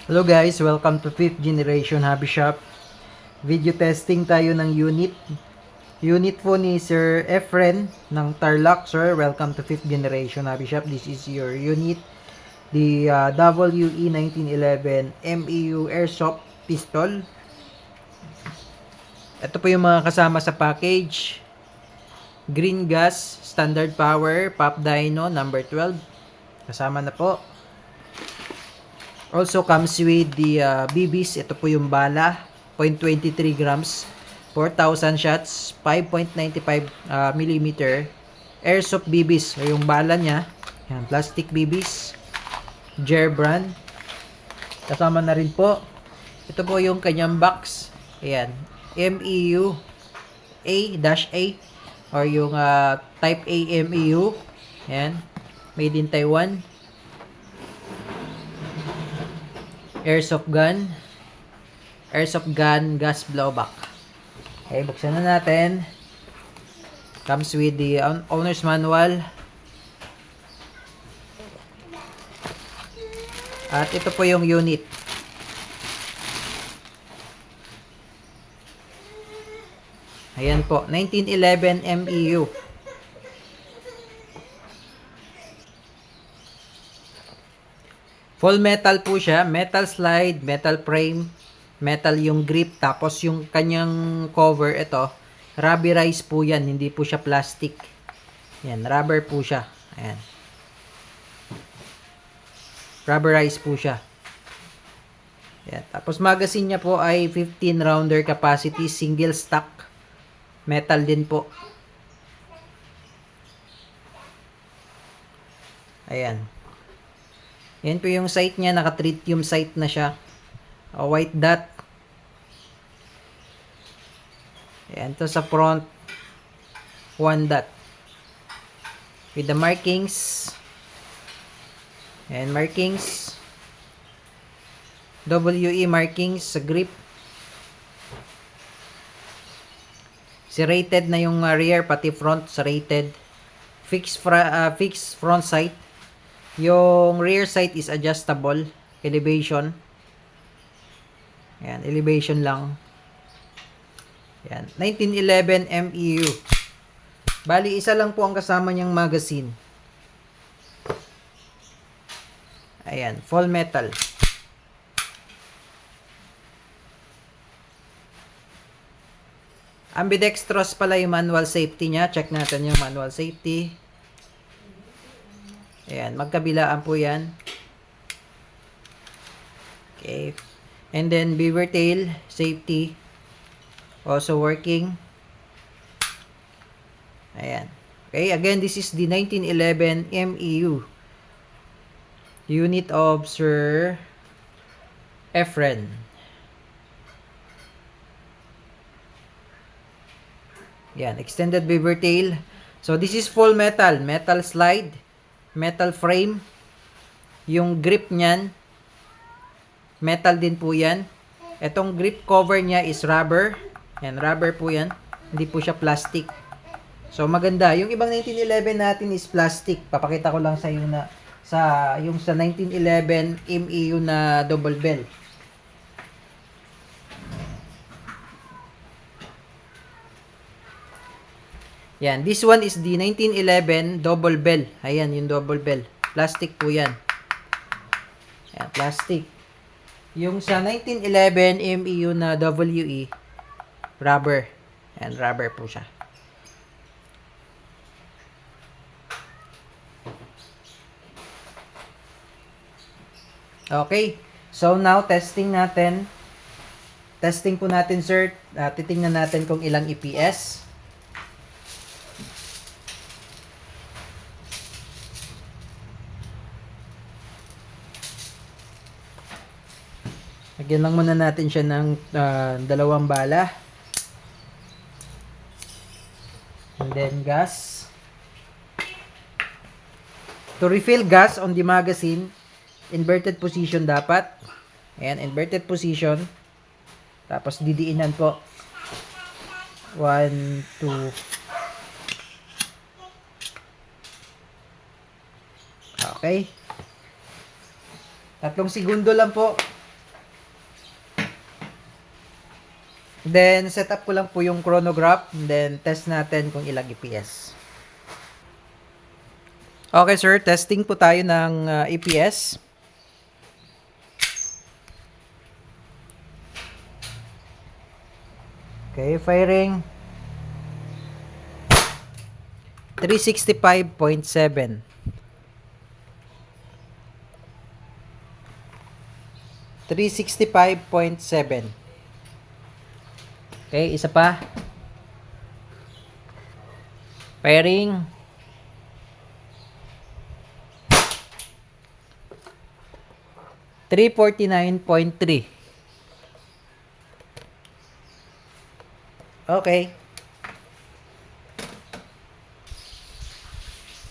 Hello guys, welcome to 5th Generation Hobby Shop. Video testing tayo ng unit. Unit po ni Sir Efren ng Tarlac. Sir, welcome to 5th Generation Hobby Shop. This is your unit. The WE 1911 MEU Airsoft Pistol. Ito po yung mga kasama sa package. Green gas, standard power, pop dyno, number 12. Kasama na po. Also comes with the BBs. Ito po yung bala. 0.23 grams. 4,000 shots. 5.95 millimeter. Airsoft BBs. O yung bala niya. Yan, plastic BBs. Jer brand. Kasama na rin po. Ito po yung kanyang box. Ayan. MEU A-A. Or yung type A MEU. Ayan. Made in Taiwan. Airsoft gun gas blowback. Okay, buksan na natin. Comes with the owner's manual. At ito po yung unit. Ayan po, 1911 MEU. Full metal po siya, metal slide, metal frame, metal yung grip, tapos yung kanyang cover, ito, rubberized po yan, hindi po siya plastic. Yan, rubber po siya. Ayan. Rubberized po siya. Yan. Tapos magazine niya po ay 15 rounder capacity, single stock. Metal din po. Ayan. Yan po yung sight niya, naka-tritium sight na siya. A white dot. Ayan, to sa front, 1 dot. With the markings. Ayan, markings. WE markings sa grip. Serrated na yung rear, pati front, serrated. Fixed front sight. Yung rear sight is adjustable. Elevation. Ayan, elevation lang. Ayan, 1911 MEU. Bali, isa lang po ang kasama niyang magazine. Ayan, full metal. Ambidextrous pala yung manual safety niya. Check natin yung manual safety. Ayan, magkabilaan po yan. Okay. And then, beaver tail, safety. Also working. Ayan. Okay, again, this is the 1911 MEU. Unit of Sir Efren. Yan, extended beaver tail. So, this is full metal. Metal slide. Metal frame. Yung grip niyan, metal din po yan. Itong grip cover niya is rubber. Yan, rubber po yan. Hindi po siya plastic. So, maganda. Yung ibang 1911 natin is plastic. Papakita ko lang sa iyo na yung sa 1911 MEU na double bell. Yan, this one is the 1911 double bell. Ayan, yung double bell. Plastic po yan. Ayan, plastic. Yung sa 1911 MEU na WE, rubber. Ayan, rubber po siya. Okay. So, now, testing natin. Testing po natin, sir. Titingnan natin kung ilang EPS. Lagyan lang muna natin siya ng dalawang bala. And then gas. To refill gas on the magazine, inverted position dapat. Ayan, inverted position. Tapos didiinan po. 1, 2. Okay. 3 segundo lang po. Then, set up ko lang po yung chronograph. Then, test natin kung ilang EPS. Okay, sir. Testing po tayo ng EPS. Okay, firing. 365.7. 365.7. Okay, isa pa. Firing. 349.3. Okay.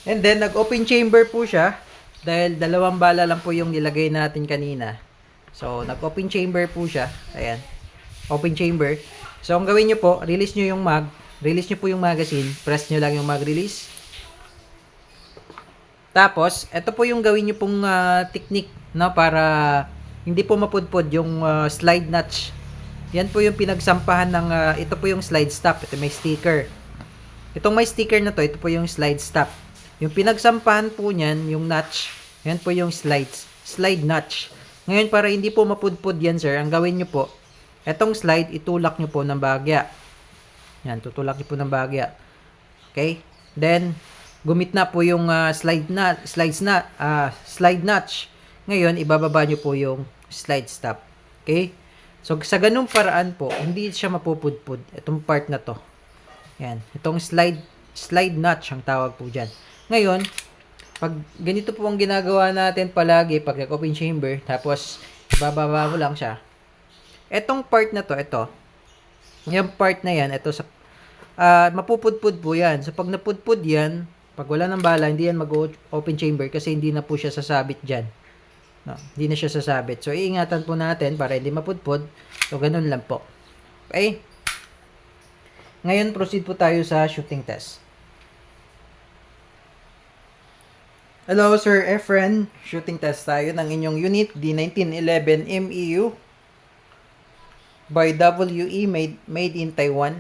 And then, nag-open chamber po siya. Dahil dalawang bala lang po yung nilagay natin kanina. So, nag-open chamber po siya. Ayan. Open chamber. So, ang gawin nyo po, release nyo yung mag. Release nyo po yung magazine. Press nyo lang yung mag-release. Tapos, ito po yung gawin nyo pong technique, no? Para hindi po mapudpod yung slide notch. Yan po yung pinagsampahan ng, ito po yung slide stop. Ito may sticker. Itong may sticker na to, ito po yung slide stop. Yung pinagsampahan po niyan, yung notch, yan po yung slide notch. Ngayon, para hindi po mapudpod yan, sir, ang gawin nyo po, etong slide, itulak nyo po ng bahagya. Yan, tutulak nyo po ng bahagya. Okay? Then, gumit na po yung slide notch. Ngayon, ibababa nyo po yung slide stop. Okay? So, sa ganung paraan po, hindi siya mapupudpod. Itong part na to. Yan. Itong slide notch ang tawag po dyan. Ngayon, pag ganito po ang ginagawa natin palagi, pag nag-open chamber, tapos ibababa mo lang siya. Etong part na to, ito. Yung part na yan, ito sa mapupudpud po yan. So, pag napudpud yan, pag wala ng bala, hindi yan mag-open chamber kasi hindi na po siya sasabit dyan. No, hindi na siya sasabit. So, iingatan po natin para hindi mapudpud. So, ganun lang po. Okay? Ngayon, proceed po tayo sa shooting test. Hello, Sir Efren. Shooting test tayo ng inyong unit D1911 MEU by WE made in Taiwan.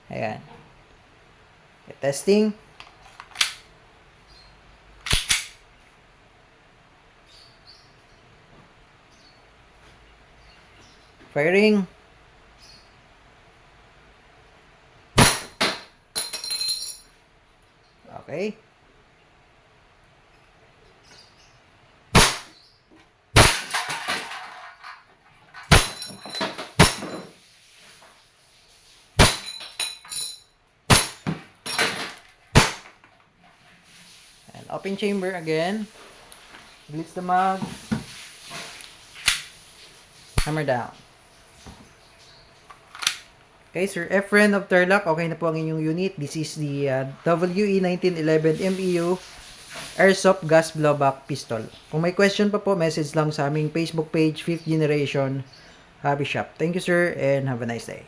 Ayan. Testing. Firing. Okay. And open chamber again. Release the mag. Hammer down. Okay, Sir Efren of Tarlac, okay na po ang inyong unit. This is the WE1911 MEU Airsoft Gas Blowback Pistol. Kung may question pa po, message lang sa aming Facebook page, 5th Generation Hobby Shop. Thank you, sir, and have a nice day.